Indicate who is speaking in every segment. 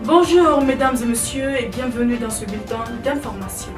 Speaker 1: Bonjour mesdames et messieurs et bienvenue dans ce bulletin d'information.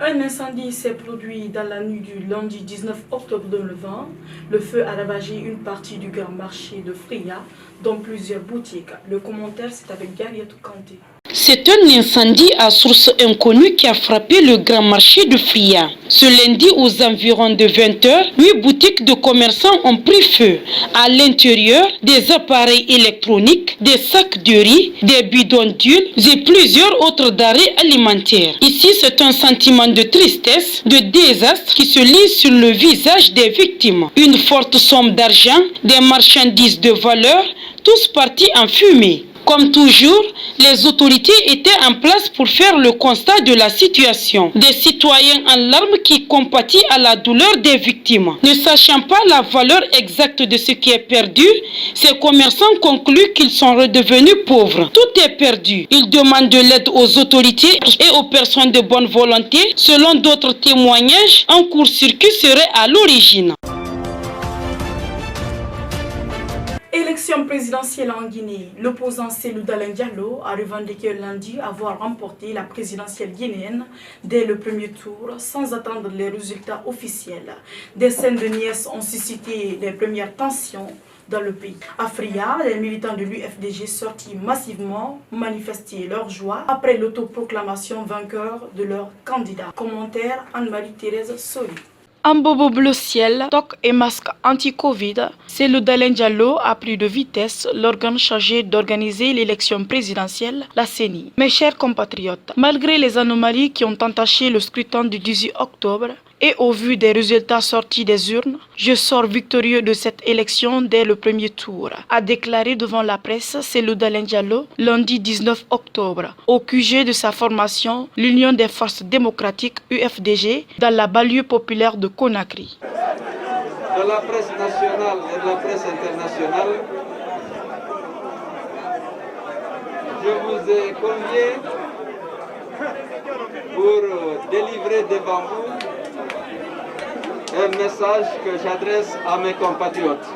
Speaker 1: Un incendie s'est produit dans la nuit du lundi 19 octobre 2020. Le feu a ravagé une partie du grand marché de Fria, dont plusieurs boutiques. Le commentaire, c'est avec Gariatou Kanté.
Speaker 2: C'est un incendie à source inconnue qui a frappé le grand marché de Fria. Ce lundi, aux environs de 20h, 8 boutiques de commerçants ont pris feu. À l'intérieur, des appareils électroniques, des sacs de riz, des bidons d'huile et plusieurs autres denrées alimentaires. Ici, c'est un sentiment de tristesse, de désastre qui se lit sur le visage des victimes. Une forte somme d'argent, des marchandises de valeur, tous partis en fumée. Comme toujours, les autorités étaient en place pour faire le constat de la situation. Des citoyens en larmes qui compatissent à la douleur des victimes. Ne sachant pas la valeur exacte de ce qui est perdu, ces commerçants concluent qu'ils sont redevenus pauvres. Tout est perdu. Ils demandent de l'aide aux autorités et aux personnes de bonne volonté. Selon d'autres témoignages, un court-circuit serait à l'origine.
Speaker 1: Élection présidentielle en Guinée. L'opposant Cellou Dalein Diallo a revendiqué lundi avoir remporté la présidentielle guinéenne dès le premier tour sans attendre les résultats officiels. Des scènes de nièces ont suscité les premières tensions dans le pays. À Fria, les militants de l'UFDG sortis massivement manifester leur joie après l'autoproclamation vainqueur de leur candidat. Commentaire Anne-Marie-Thérèse Soli. En bobo bleu ciel, toc et masque anti-Covid, Cellou Dalein Diallo a pris de vitesse l'organe chargé d'organiser l'élection présidentielle, la CENI. Mes chers compatriotes, malgré les anomalies qui ont entaché le scrutin du 18 octobre, et au vu des résultats sortis des urnes, je sors victorieux de cette élection dès le premier tour, a déclaré devant la presse Cellou Dalein Diallo lundi 19 octobre, au QG de sa formation, l'Union des forces démocratiques UFDG, dans la banlieue populaire de Conakry.
Speaker 3: De la presse nationale et de la presse internationale, je vous ai convié pour délivrer devant vous un message que j'adresse à mes compatriotes.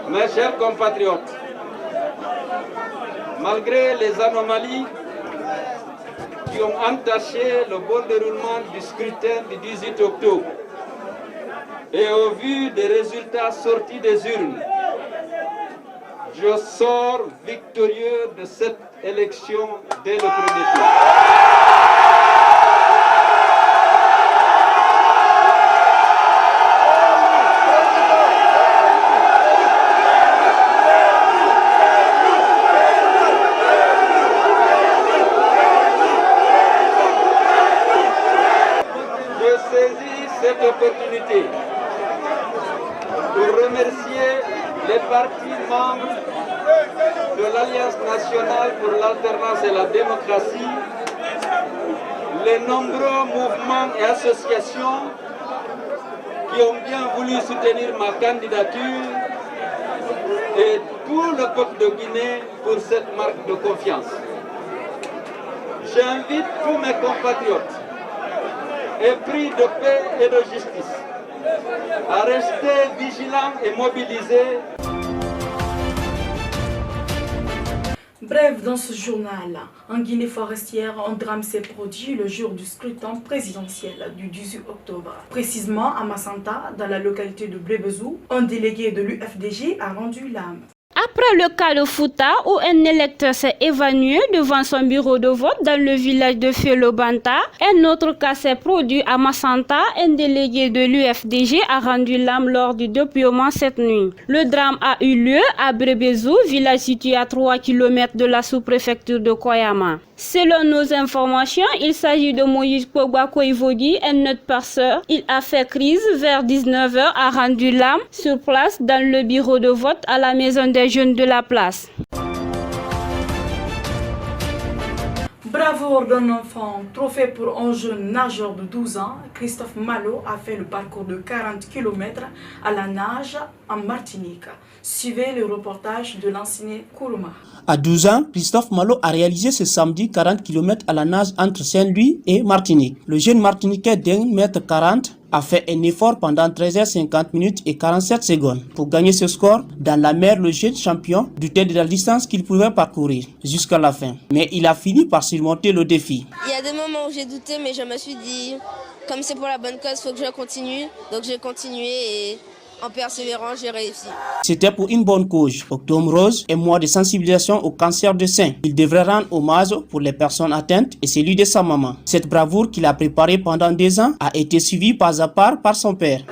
Speaker 3: Mes chers compatriotes, malgré les anomalies qui ont entaché le bon déroulement du scrutin du 18 octobre et au vu des résultats sortis des urnes, je sors victorieux de cette élection dès le premier tour. Cette opportunité pour remercier les partis membres de l'Alliance nationale pour l'alternance et la démocratie, les nombreux mouvements et associations qui ont bien voulu soutenir ma candidature et tout le peuple de Guinée pour cette marque de confiance. J'invite tous mes compatriotes épris de paix et de justice, à rester vigilants et mobilisés.
Speaker 1: Bref, dans ce journal, en Guinée forestière, un drame s'est produit le jour du scrutin présidentiel du 18 octobre. Précisément à Massanta, dans la localité de Brébezou, un délégué de l'UFDG a rendu l'âme.
Speaker 4: Après le cas de Fouta, où un électeur s'est évanoui devant son bureau de vote dans le village de Fielobanta, un autre cas s'est produit à Massanta. Un délégué de l'UFDG a rendu l'âme lors du dépouillement cette nuit. Le drame a eu lieu à Brébezou, village situé à 3 km de la sous-préfecture de Koyama. Selon nos informations, il s'agit de Moïse Pogba Koivodi, un autre passeur. Il a fait crise vers 19h, a rendu l'âme sur place dans le bureau de vote à la maison des jeunes de la place.
Speaker 1: Bravoure d'un enfant, trophée pour un jeune nageur de 12 ans, Christophe Malo a fait le parcours de 40 km à la nage en Martinique. Suivez le reportage de l'enseigné Kourouma.
Speaker 5: À 12 ans, Christophe Malo a réalisé ce samedi 40 km à la nage entre Saint-Louis et Martinique. Le jeune Martiniquais d'1,40 m a fait un effort pendant 13h50 et 47 secondes pour gagner ce score dans la mer. Le jeune champion doutait de la distance qu'il pouvait parcourir jusqu'à la fin. Mais il a fini par surmonter le défi.
Speaker 6: Il y a des moments où j'ai douté, mais je me suis dit, comme c'est pour la bonne cause, il faut que je continue. Donc j'ai continué et en persévérant, j'ai réussi.
Speaker 5: C'était pour une bonne cause. Octobre Rose, un mois de sensibilisation au cancer du sein. Il devrait rendre hommage pour les personnes atteintes et celui de sa maman. Cette bravoure qu'il a préparée pendant 2 ans a été suivie pas à part par son père.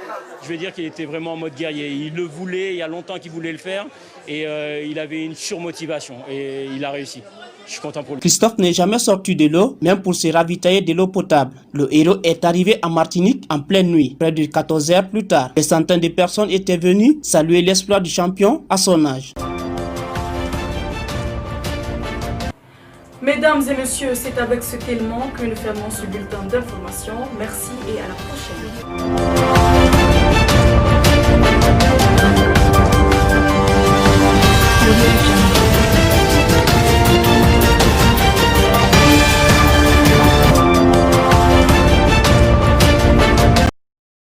Speaker 7: Je vais dire qu'il était vraiment en mode guerrier. Il le voulait, il y a longtemps qu'il voulait le faire et il avait une surmotivation et il a réussi. Je suis content pour lui.
Speaker 5: Christophe n'est jamais sorti de l'eau, même pour se ravitailler de l'eau potable. Le héros est arrivé en Martinique en pleine nuit, près de 14 heures plus tard. Des centaines de personnes étaient venues saluer l'exploit du champion à son âge.
Speaker 1: Mesdames et messieurs, c'est avec ce tellement que nous fermons ce bulletin d'information. Merci et à la prochaine.